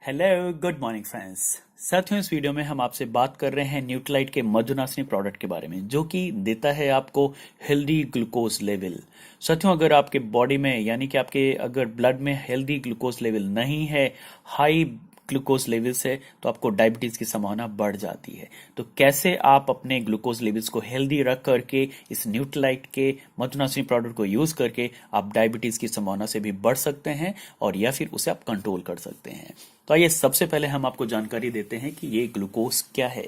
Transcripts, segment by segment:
Hello good morning friends. साथियों, इस video में हम आपसे बात कर रहे हैं न्यूट्रालाइट के मधुनासिनी प्रोडक्ट के बारे में, जो कि देता है आपको हेल्दी ग्लूकोज लेवल। साथियों, अगर आपके बॉडी में यानी कि आपके अगर ब्लड में हेल्दी ग्लूकोज लेवल नहीं है, हाई ग्लूकोज लेवल्स है, तो आपको डायबिटीज की संभावना बढ़ जाती है। तो कैसे आप अपने ग्लूकोज लेवल्स को हेल्दी रख करके इस न्यूट्रालाइट के मधुनासिनी प्रोडक्ट को यूज करके आप डायबिटीज की संभावना से भी बढ़ सकते हैं और या फिर उसे आप कंट्रोल कर सकते हैं। तो आइए सबसे पहले हम आपको जानकारी देते हैं कि ये ग्लूकोज क्या है।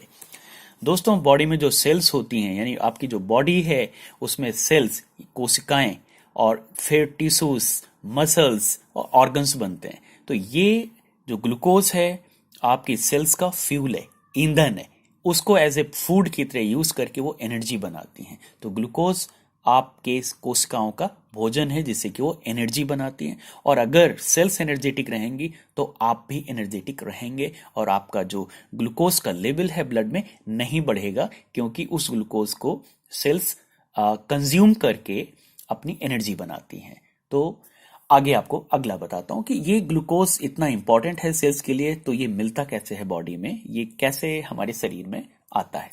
दोस्तों, बॉडी में जो सेल्स होती हैं, यानी आपकी जो बॉडी है उसमें सेल्स, कोशिकाएं और फिर टिश्यूज, मसल्स और ऑर्गन्स बनते हैं। तो ये जो ग्लूकोज है आपकी सेल्स का फ्यूल है, ईंधन है। उसको एज ए फूड की तरह यूज करके वो एनर्जी बनाती हैं। तो ग्लूकोज आपके कोशिकाओं का भोजन है जिससे कि वो एनर्जी बनाती हैं। और अगर सेल्स एनर्जेटिक रहेंगी तो आप भी एनर्जेटिक रहेंगे और आपका जो ग्लूकोज का लेवल है ब्लड में नहीं बढ़ेगा, क्योंकि उस ग्लूकोज को सेल्स कंज्यूम करके अपनी एनर्जी बनाती हैं। तो आगे आपको अगला बताता हूं कि ये ग्लूकोज इतना इंपॉर्टेंट है सेल्स के लिए, तो ये मिलता कैसे है बॉडी में, ये कैसे हमारे शरीर में आता है।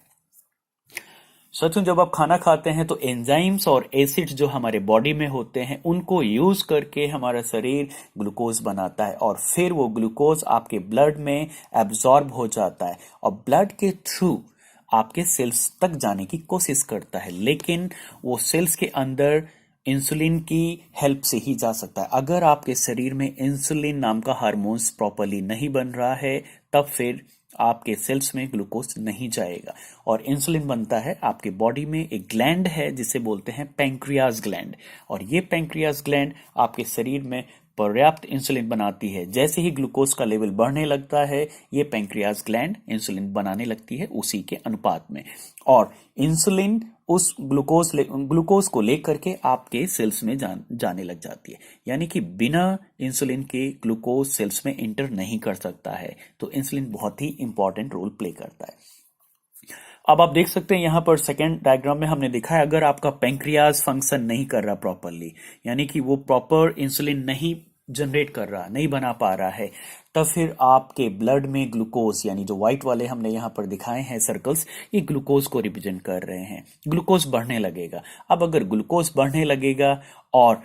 साथियों, जब आप खाना खाते हैं तो एंजाइम्स और एसिड्स जो हमारे बॉडी में होते हैं उनको यूज करके हमारा शरीर ग्लूकोज बनाता है और फिर वो ग्लूकोज आपके ब्लड में एब्जॉर्ब हो जाता है और ब्लड के थ्रू आपके सेल्स तक जाने की कोशिश करता है। लेकिन वो सेल्स के अंदर इंसुलिन की हेल्प से ही जा सकता है। अगर आपके शरीर में इंसुलिन नाम का हार्मोन्स प्रॉपरली नहीं बन रहा है, तब फिर आपके सेल्स में ग्लूकोज नहीं जाएगा। और इंसुलिन बनता है आपके बॉडी में, एक ग्लैंड है जिसे बोलते हैं पैंक्रियाज ग्लैंड। और ये पैंक्रियाज ग्लैंड आपके शरीर में पर्याप्त इंसुलिन बनाती है। जैसे ही ग्लूकोज का लेवल बढ़ने लगता है, ये पैंक्रियाज ग्लैंड इंसुलिन बनाने लगती है उसी के अनुपात में। और इंसुलिन उस ग्लूकोज को लेकर के आपके सेल्स में जाने लग जाती है। यानी कि बिना इंसुलिन के ग्लूकोज सेल्स में इंटर नहीं कर सकता है। तो इंसुलिन बहुत ही इंपॉर्टेंट रोल प्ले करता है। अब आप देख सकते हैं यहां पर सेकेंड डायग्राम में हमने दिखा है, अगर आपका पैंक्रियाज फंक्शन नहीं कर रहा प्रॉपरली, यानी कि वो प्रॉपर इंसुलिन नहीं जनरेट कर रहा, नहीं बना पा रहा है, तब फिर आपके ब्लड में ग्लूकोज, यानी जो व्हाइट वाले हमने यहां पर दिखाए हैं सर्कल्स, ये ग्लूकोज को रिप्रेजेंट कर रहे हैं। ग्लूकोज बढ़ने लगेगा। अब अगर ग्लूकोज बढ़ने लगेगा और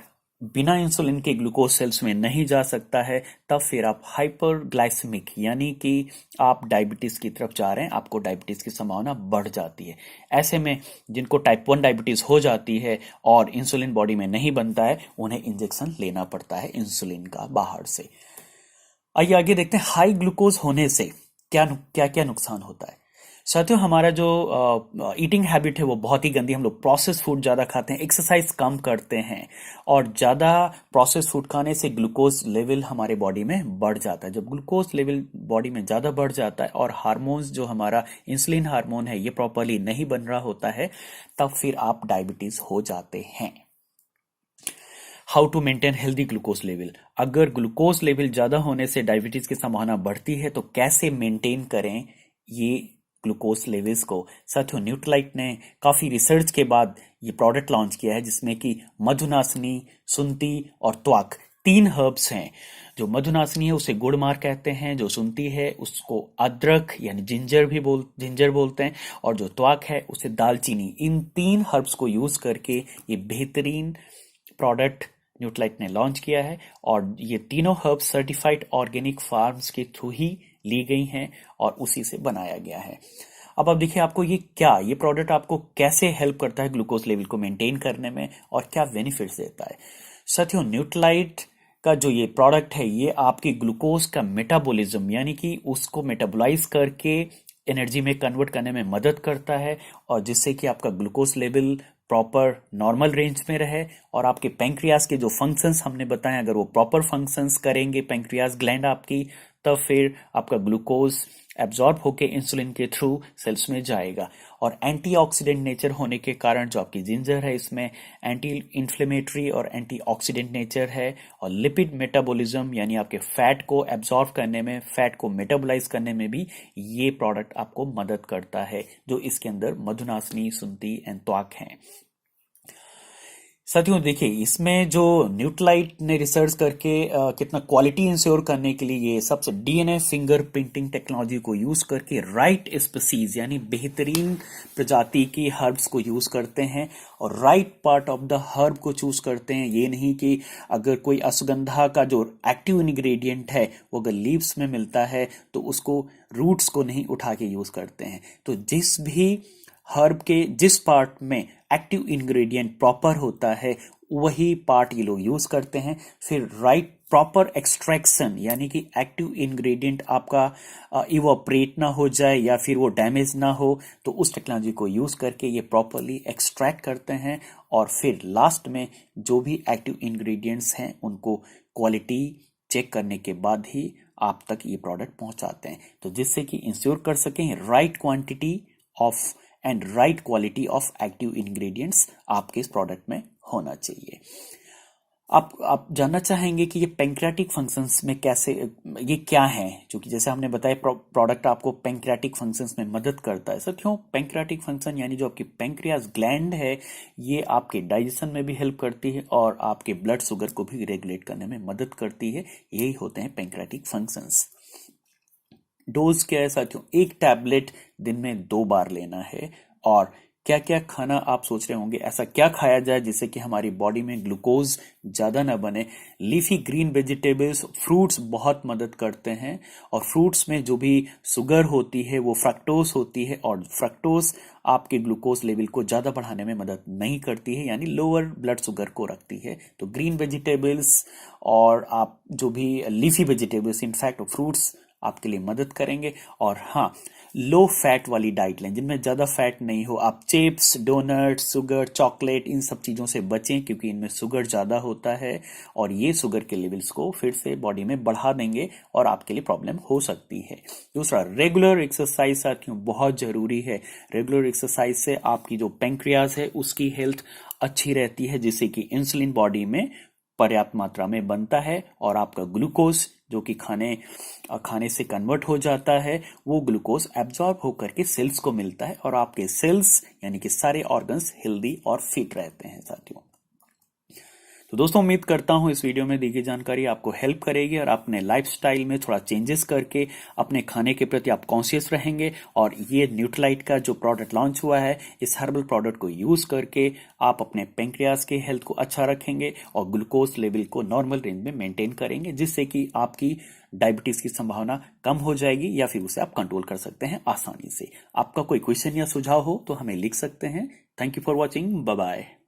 बिना इंसुलिन के ग्लूकोज सेल्स में नहीं जा सकता है, तब फिर आप हाइपरग्लाइसेमिक यानी कि आप डायबिटीज की तरफ जा रहे हैं, आपको डायबिटीज की संभावना बढ़ जाती है। ऐसे में जिनको टाइप 1 डायबिटीज हो जाती है और इंसुलिन बॉडी में नहीं बनता है, उन्हें इंजेक्शन लेना पड़ता है इंसुलिन का बाहर से। आइए आगे देखते हैं हाई ग्लूकोज होने से क्या क्या क्या नुकसान होता है। साथियों, हमारा जो ईटिंग हैबिट है वो बहुत ही गंदी। हम लोग प्रोसेस फूड ज़्यादा खाते हैं, एक्सरसाइज कम करते हैं और ज़्यादा प्रोसेस फूड खाने से ग्लूकोज लेवल हमारे बॉडी में बढ़ जाता है। जब ग्लूकोज लेवल बॉडी में ज़्यादा बढ़ जाता है और हार्मोन्स जो हमारा इंसुलिन हार्मोन है ये प्रॉपरली नहीं बन रहा होता है, तब फिर आप डायबिटीज हो जाते हैं। How to maintain healthy glucose level. अगर ग्लूकोज लेवल ज्यादा होने से डायबिटीज की संभावना बढ़ती है, तो कैसे मेंटेन करें ये ग्लूकोज लेवल्स को। साथियों, न्यूट्रालाइट ने काफी रिसर्च के बाद ये प्रोडक्ट लॉन्च किया है, जिसमें कि मधुनासिनी, सुंती और त्वाक 3 हर्ब्स हैं। जो मधुनासिनी है उसे गुड़मार कहते हैं, जो सुंती है उसको अदरक यानी जिंजर बोलते हैं, और जो त्वाक है उसे दालचीनी। इन 3 हर्ब्स को यूज करके ये बेहतरीन प्रोडक्ट न्यूट्रालाइट ने लॉन्च किया है। और ये तीनों हर्ब्स सर्टिफाइड ऑर्गेनिक फार्म्स के थ्रू ही ली गई हैं और उसी से बनाया गया है। अब आप देखिए आपको ये प्रोडक्ट आपको कैसे हेल्प करता है ग्लूकोज लेवल को मेंटेन करने में और क्या बेनिफिट्स देता है। साथियों, न्यूट्रालाइट का जो ये प्रोडक्ट है ये आपकी ग्लूकोज का मेटाबॉलिज्म यानी कि उसको मेटाबोलाइज करके एनर्जी में कन्वर्ट करने में मदद करता है, और जिससे कि आपका glucose level proper normal range में रहे और आपके पैंक्रियाज के जो फंक्शंस हमने बताए, अगर वो प्रॉपर फंक्शंस करेंगे पैंक्रियाज ग्लैंड आपकी, तब फिर आपका ग्लूकोज एब्जॉर्ब होके इंसुलिन के थ्रू सेल्स में जाएगा। और एंटीऑक्सीडेंट नेचर होने के कारण जो आपकी जिंजर है इसमें एंटी इन्फ्लेमेटरी और एंटीऑक्सीडेंट नेचर है। और लिपिड मेटाबॉलिज्म यानी आपके फैट को एब्जॉर्ब करने में, फैट को मेटाबोलाइज करने में भी ये प्रोडक्ट आपको मदद करता है, जो इसके अंदर मधुनासिनी, सुंती एंड त्वाक हैं। साथियों देखिए, इसमें जो न्यूट्रालाइट ने रिसर्च करके कितना क्वालिटी इंश्योर करने के लिए ये सबसे डीएनए फिंगर प्रिंटिंग टेक्नोलॉजी को यूज करके राइट स्पीसीज यानी बेहतरीन प्रजाति की हर्ब्स को यूज करते हैं और right part of the herb को चूज करते हैं। ये नहीं कि अगर कोई अश्वगंधा का जो एक्टिव इंग्रेडिएंट है वो अगर लीव्स में मिलता है तो उसको रूट्स को नहीं उठा के यूज करते हैं। तो जिस भी हर्ब के जिस पार्ट में एक्टिव इंग्रेडिएंट प्रॉपर होता है वही पार्ट ये लोग यूज करते हैं। फिर राइट प्रॉपर एक्सट्रैक्शन यानी कि एक्टिव इंग्रेडिएंट आपका इवोपरेट ना हो जाए या फिर वो डैमेज ना हो, तो उस टेक्नोलॉजी को यूज करके ये प्रॉपरली एक्सट्रैक्ट करते हैं और फिर लास्ट में जो भी एक्टिव इंग्रेडिएंट्स हैं उनको क्वालिटी चेक करने के बाद ही आप तक ये प्रोडक्ट पहुंचाते हैं, तो जिससे कि इंश्योर कर सकें right quantity of and right quality of active ingredients आपके इस प्रोडक्ट में होना चाहिए। आप जानना चाहेंगे कि ये पैंक्रियाटिक फंक्शंस में कैसे, ये क्या है, क्योंकि जैसे हमने बताया प्रोडक्ट आपको पैंक्रियाटिक फंक्शंस में मदद करता है। साथियों, पैंक्रियाटिक फंक्शन यानी जो आपकी पैंक्रियास ग्लैंड है ये आपके डाइजेशन में भी हेल्प करती है और आपके ब्लड शुगर को भी रेगुलेट करने में मदद करती है। यही होते हैं पैंक्रियाटिक फंक्शंस। डोज क्या है साथियों? एक टैबलेट दिन में 2 बार लेना है। और क्या क्या खाना आप सोच रहे होंगे, ऐसा क्या खाया जाए जिससे कि हमारी बॉडी में ग्लूकोज ज्यादा ना बने? लीफी ग्रीन वेजिटेबल्स, फ्रूट्स बहुत मदद करते हैं और फ्रूट्स में जो भी शुगर होती है वो फ्रक्टोज होती है और फ्रक्टोज आपके ग्लूकोज लेवल को ज्यादा बढ़ाने में मदद नहीं करती है, यानी लोअर ब्लड शुगर को रखती है। तो ग्रीन वेजिटेबल्स और आप जो भी लीफी वेजिटेबल्स, इनफैक्ट फ्रूट्स आपके लिए मदद करेंगे। और हाँ, लो फैट वाली डाइट लें जिनमें ज़्यादा फैट नहीं हो। आप चिप्स, डोनट, शुगर, चॉकलेट इन सब चीज़ों से बचें क्योंकि इनमें शुगर ज़्यादा होता है और ये शुगर के लेवल्स को फिर से बॉडी में बढ़ा देंगे और आपके लिए प्रॉब्लम हो सकती है। दूसरा, रेगुलर एक्सरसाइज साथियों बहुत ज़रूरी है। रेगुलर एक्सरसाइज से आपकी जो पैंक्रियाज है उसकी हेल्थ अच्छी रहती है, जिससे कि इंसुलिन बॉडी में पर्याप्त मात्रा में बनता है और आपका ग्लूकोज जो कि खाने से कन्वर्ट हो जाता है वो ग्लूकोज एब्जॉर्ब होकर के सेल्स को मिलता है और आपके सेल्स यानी कि सारे ऑर्गन्स हेल्दी और फिट रहते हैं साथियों। तो दोस्तों, उम्मीद करता हूं इस वीडियो में दी गई जानकारी आपको हेल्प करेगी और अपने लाइफस्टाइल में थोड़ा चेंजेस करके अपने खाने के प्रति आप कॉन्शियस रहेंगे। और ये न्यूट्रालाइट का जो प्रोडक्ट लॉन्च हुआ है, इस हर्बल प्रोडक्ट को यूज करके आप अपने पेंक्रियास के हेल्थ को अच्छा रखेंगे और ग्लूकोज लेवल को नॉर्मल रेंज में मेंटेन करेंगे, जिससे कि आपकी डायबिटीज की संभावना कम हो जाएगी या फिर उसे आप कंट्रोल कर सकते हैं आसानी से। आपका कोई क्वेश्चन या सुझाव हो तो हमें लिख सकते हैं। Thank you for watching. Bye bye.